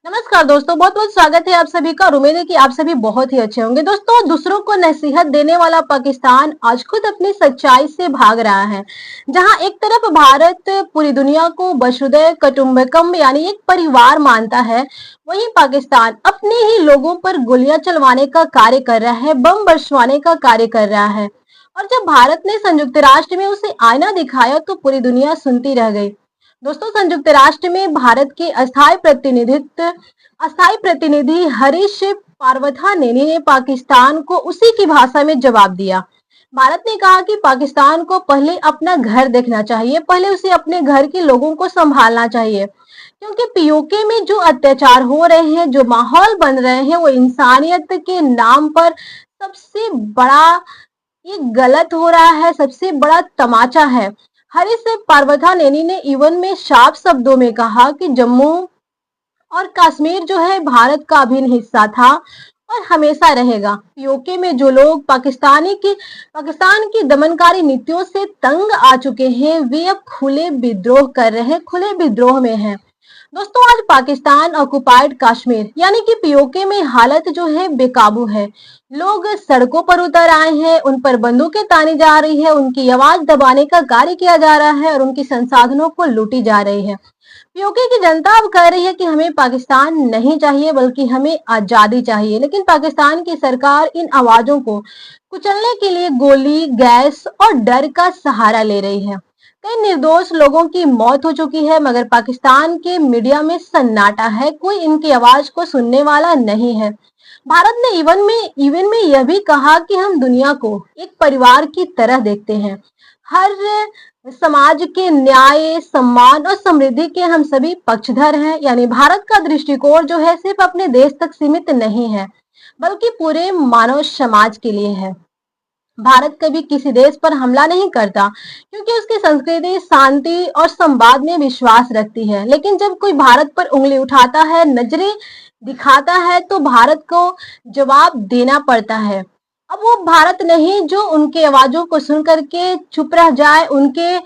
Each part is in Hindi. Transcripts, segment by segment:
नमस्कार दोस्तों, बहुत बहुत स्वागत है आप सभी का और उम्मीद है कि आप सभी बहुत ही अच्छे होंगे। दोस्तों, दूसरों को नसीहत देने वाला पाकिस्तान आज खुद अपनी सच्चाई से भाग रहा है। जहां एक तरफ भारत पूरी दुनिया को वसुधैव कुटुंबकम यानी एक परिवार मानता है, वहीं पाकिस्तान अपने ही लोगों पर गोलियां चलवाने का कार्य कर रहा है, बम बरसवाने का कार्य कर रहा है। और जब भारत ने संयुक्त राष्ट्र में उसे आईना दिखाया तो पूरी दुनिया सुनती रह गई। दोस्तों, संयुक्त राष्ट्र में भारत के अस्थायी प्रतिनिधि हरीश पारवथानेनी ने पाकिस्तान को उसी की भाषा में जवाब दिया। भारत ने कहा कि पाकिस्तान को पहले अपना घर देखना चाहिए, पहले उसे अपने घर के लोगों को संभालना चाहिए, क्योंकि पीओके में जो अत्याचार हो रहे हैं, जो माहौल बन रहे हैं, वो इंसानियत के नाम पर सबसे बड़ा ये गलत हो रहा है, सबसे बड़ा तमाचा है। हरीश पारवथानेनी ने ईवन में साफ शब्दों में कहा कि जम्मू और कश्मीर जो है भारत का अभिन्न हिस्सा था और हमेशा रहेगा। पीओके में जो लोग पाकिस्तान की दमनकारी नीतियों से तंग आ चुके हैं, वे अब खुले विद्रोह कर रहे हैं, खुले विद्रोह में हैं। दोस्तों, आज पाकिस्तान ऑक्युपाइड कश्मीर यानी कि पीओके में हालत जो है बेकाबू है। लोग सड़कों पर उतर आए हैं, उन पर बंदूकें तानी जा रही है, उनकी आवाज दबाने का कार्य किया जा रहा है और उनकी संसाधनों को लूटी जा रही है। पीओके की जनता अब कह रही है कि हमें पाकिस्तान नहीं चाहिए बल्कि हमें आजादी चाहिए, लेकिन पाकिस्तान की सरकार इन आवाजों को कुचलने के लिए गोली, गैस और डर का सहारा ले रही है। कई निर्दोष लोगों की मौत हो चुकी है, मगर पाकिस्तान के मीडिया में सन्नाटा है, कोई इनकी आवाज को सुनने वाला नहीं है। भारत ने इवन में यह भी कहा कि हम दुनिया को एक परिवार की तरह देखते हैं। हर समाज के न्याय, सम्मान और समृद्धि के हम सभी पक्षधर हैं। यानी भारत का दृष्टिकोण जो है सिर्फ अपने देश तक सीमित नहीं है, बल्कि पूरे मानव समाज के लिए है। भारत कभी किसी देश पर हमला नहीं करता, क्योंकि उसकी संस्कृति शांति और संवाद में विश्वास रखती है। लेकिन जब कोई भारत पर उंगली उठाता है, नजरें दिखाता है, तो भारत को जवाब देना पड़ता है। अब वो भारत नहीं जो उनके आवाजों को सुन करके चुप रह जाए, उनके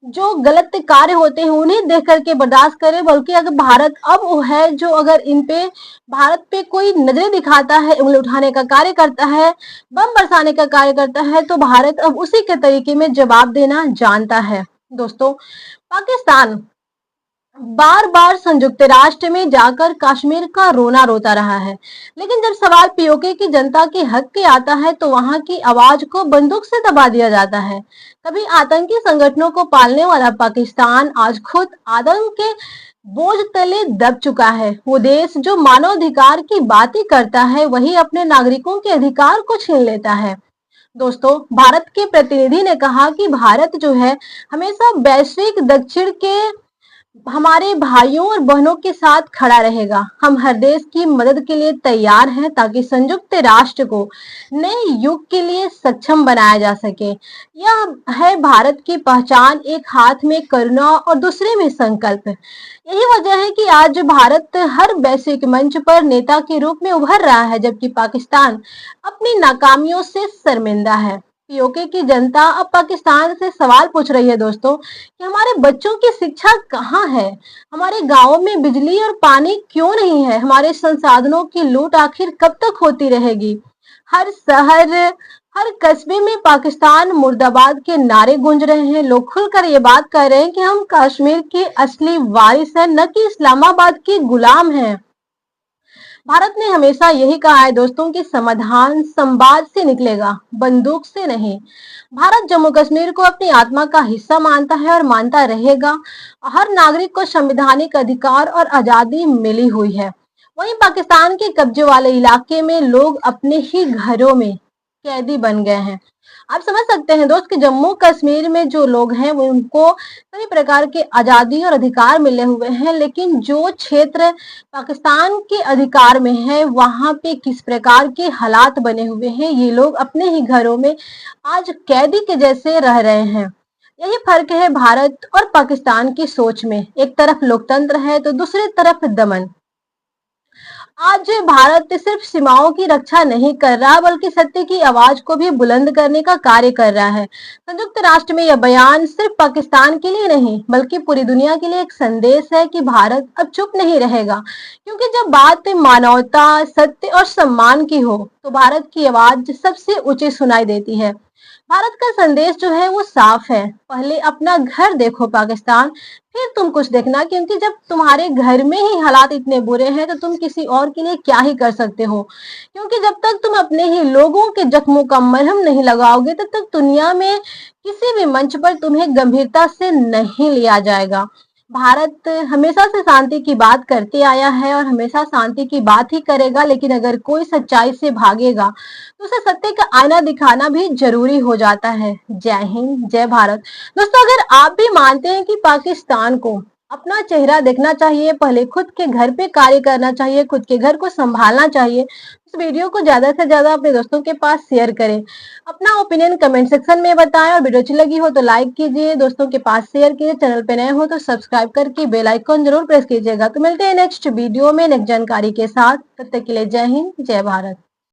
जो गलत कार्य होते हैं उन्हें देख करके बर्दाश्त करे, बल्कि अगर भारत अब वो है जो अगर इन पे भारत पे कोई नजरें दिखाता है, उंगली उठाने का कार्य करता है, बम बरसाने का कार्य करता है, तो भारत अब उसी के तरीके में जवाब देना जानता है। दोस्तों, पाकिस्तान बार बार संयुक्त राष्ट्र में जाकर कश्मीर का रोना रोता रहा है, लेकिन जब सवाल पीओके की जनता के हक के आता है तो वहां की आवाज को बंदूक से दबा दिया जाता है। कभी आतंकी संगठनों को पालने वाला पाकिस्तान आज खुद आतंक के बोझ तले दब चुका है। वो देश जो मानवाधिकार की बातें करता है, वही अपने नागरिकों के अधिकार को छीन लेता है। दोस्तों, भारत के प्रतिनिधि ने कहा कि भारत जो है हमेशा वैश्विक दक्षिण के हमारे भाइयों और बहनों के साथ खड़ा रहेगा। हम हर देश की मदद के लिए तैयार हैं, ताकि संयुक्त राष्ट्र को नए युग के लिए सक्षम बनाया जा सके। यह है भारत की पहचान, एक हाथ में करुणा और दूसरे में संकल्प। यही वजह है कि आज भारत हर वैश्विक मंच पर नेता के रूप में उभर रहा है, जबकि पाकिस्तान अपनी नाकामियों से शर्मिंदा है। पीओके की जनता अब पाकिस्तान से सवाल पूछ रही है दोस्तों, कि हमारे बच्चों की शिक्षा कहाँ है? हमारे गांवों में बिजली और पानी क्यों नहीं है? हमारे संसाधनों की लूट आखिर कब तक होती रहेगी? हर शहर, हर कस्बे में पाकिस्तान मुर्दाबाद के नारे गूंज रहे हैं। लोग खुलकर ये बात कर रहे हैं कि हम कश्मीर के असली वारिस हैं, न कि इस्लामाबाद के गुलाम हैं। भारत ने हमेशा यही कहा है दोस्तों कि समाधान संवाद से निकलेगा, बंदूक से नहीं। भारत जम्मू कश्मीर को अपनी आत्मा का हिस्सा मानता है और मानता रहेगा। हर नागरिक को संवैधानिक अधिकार और आजादी मिली हुई है। वहीं पाकिस्तान के कब्जे वाले इलाके में लोग अपने ही घरों में कैदी बन गए हैं। आप समझ सकते हैं दोस्त कि जम्मू कश्मीर में जो लोग हैं वो उनको सभी प्रकार के आजादी और अधिकार मिले हुए हैं, लेकिन जो क्षेत्र पाकिस्तान के अधिकार में है वहां पे किस प्रकार के हालात बने हुए हैं, ये लोग अपने ही घरों में आज कैदी के जैसे रह रहे हैं। यही फर्क है भारत और पाकिस्तान की सोच में। एक तरफ लोकतंत्र है तो दूसरी तरफ दमन। आज भारत सिर्फ सीमाओं की रक्षा नहीं कर रहा बल्कि सत्य की आवाज को भी बुलंद करने का कार्य कर रहा है। संयुक्त राष्ट्र में यह बयान सिर्फ पाकिस्तान के लिए नहीं बल्कि पूरी दुनिया के लिए एक संदेश है कि भारत अब चुप नहीं रहेगा, क्योंकि जब बात मानवता, सत्य और सम्मान की हो तो भारत की आवाज सबसे ऊंची सुनाई देती है। भारत का संदेश जो है वो साफ है, पहले अपना घर देखो पाकिस्तान, फिर तुम कुछ देखना, क्योंकि जब तुम्हारे घर में ही हालात इतने बुरे हैं तो तुम किसी और के लिए क्या ही कर सकते हो। क्योंकि जब तक तुम अपने ही लोगों के जख्मों का मरहम नहीं लगाओगे तब तक दुनिया में किसी भी मंच पर तुम्हें गंभीरता से नहीं लिया जाएगा। भारत हमेशा से शांति की बात करते आया है और हमेशा शांति की बात ही करेगा, लेकिन अगर कोई सच्चाई से भागेगा तो उसे सत्य का आईना दिखाना भी जरूरी हो जाता है। जय हिंद, जय भारत। दोस्तों, अगर आप भी मानते हैं कि पाकिस्तान को अपना चेहरा देखना चाहिए, पहले खुद के घर पे कार्य करना चाहिए, खुद के घर को संभालना चाहिए, इस वीडियो को ज्यादा से ज्यादा अपने दोस्तों के पास शेयर करें। अपना ओपिनियन कमेंट सेक्शन में बताएं और वीडियो अच्छी लगी हो तो लाइक कीजिए, दोस्तों के पास शेयर कीजिए, चैनल पे नए हो तो सब्सक्राइब करके बेल आइकन जरूर प्रेस कीजिएगा। तो मिलते हैं नेक्स्ट वीडियो में नेक्स्ट जानकारी के साथ, तब तक के लिए जय हिंद, जय भारत।